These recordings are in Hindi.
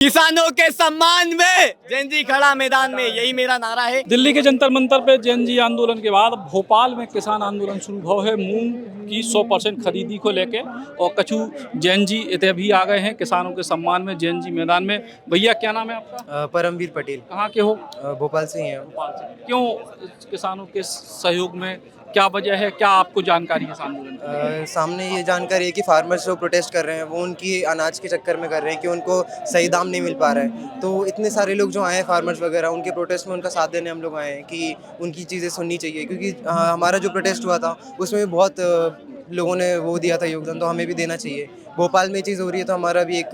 किसानों के सम्मान में जेएनजी खड़ा मैदान में, यही मेरा नारा है। दिल्ली के जंतर मंतर पे जेएनजी आंदोलन के बाद भोपाल में किसान आंदोलन शुरू हुआ है मूंग की 100% खरीदी को लेके, और कछु जेएनजी इतने भी आ गए हैं किसानों के सम्मान में जेएनजी मैदान में। भैया क्या नाम है आपका? परमवीर पटेल। कहाँ के हो? भोपाल से ही हैं। भोपाल से। क्यों किसानों के सहयोग में, क्या वजह है, क्या आपको जानकारी है इस आंदोलन की? सामने ये जानकारी है कि फार्मर्स जो प्रोटेस्ट कर रहे हैं वो उनकी अनाज के चक्कर में कर रहे हैं कि उनको सही दाम नहीं मिल पा रहा है। तो इतने सारे लोग जो आए हैं फार्मर्स वगैरह, उनके प्रोटेस्ट में उनका साथ देने हम लोग आए हैं कि उनकी चीज़ें सुननी चाहिए, क्योंकि हमारा जो प्रोटेस्ट हुआ था उसमें भी बहुत लोगों ने वो दिया था योगदान, तो हमें भी देना चाहिए। भोपाल में ये चीज़ हो रही है तो हमारा भी एक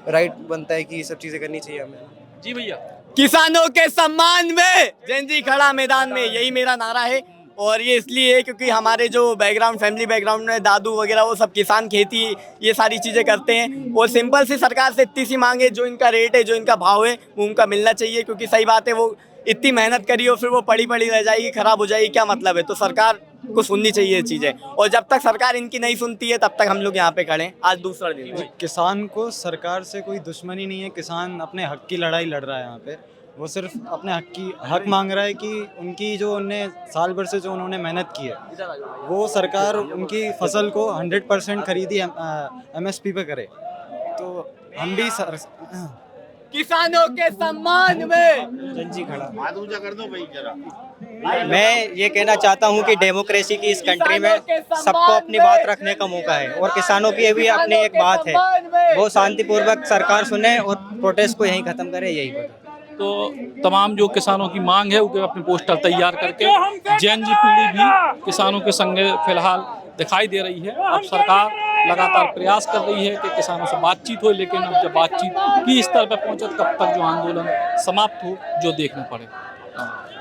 राइट बनता है कि ये सब चीज़ें करनी चाहिए हमें। जी भैया। किसानों के सम्मान में जेएनजी खड़ा मैदान में, यही मेरा नारा है। और ये इसलिए है क्योंकि हमारे जो बैकग्राउंड, फैमिली बैकग्राउंड में दादू वगैरह वो सब किसान, खेती, ये सारी चीज़ें करते हैं। और सिंपल सी सरकार से इतनी सी मांग है, जो इनका रेट है, जो इनका भाव है, वो उनका मिलना चाहिए। क्योंकि सही बात है, वो इतनी मेहनत करी और फिर वो पड़ी पड़ी रह जाएगी, खराब हो जाएगी, क्या मतलब है? तो सरकार को सुननी चाहिए ये चीज़ें, और जब तक सरकार इनकी नहीं सुनती है तब तक हम लोग यहाँ पे खड़े हैं। आज दूसरा दिन है। किसान को सरकार से कोई दुश्मनी नहीं है। किसान अपने हक की लड़ाई लड़ रहा है यहाँ पे। वो सिर्फ अपने हक मांग रहा है कि उनकी जो उन्हें साल भर से जो उन्होंने मेहनत की है, वो सरकार उनकी फसल को 100% खरीदी MSP पे करे। तो हम भी किसानों के सम्मान में जेएनजी खड़ा। मैं ये कहना चाहता हूँ कि डेमोक्रेसी की इस कंट्री में सबको अपनी बात रखने का मौका है, और किसानों की भी अपनी एक बात है, वो शांतिपूर्वक सरकार सुने और प्रोटेस्ट को यहीं खत्म करे, यही बात। तो तमाम जो किसानों की मांग है वो अपने पोस्टर तैयार करके जेएनजी पीढ़ी भी किसानों के संगे फिलहाल दिखाई दे रही है। अब सरकार लगातार प्रयास कर रही है कि किसानों से बातचीत हो, लेकिन अब जब बातचीत की स्तर पर पहुंचे कब तक जो आंदोलन समाप्त हो, जो देखना पड़ेगा।